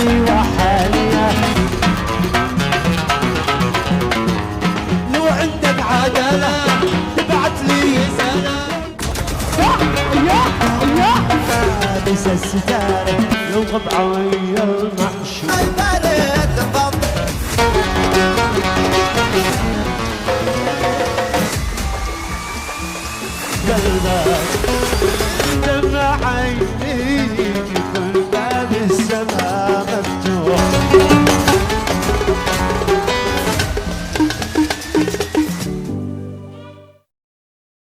وحاليا لو عندك عجلة تبعت لي سلام. يا لابس الستارة يوقف عوي المحمد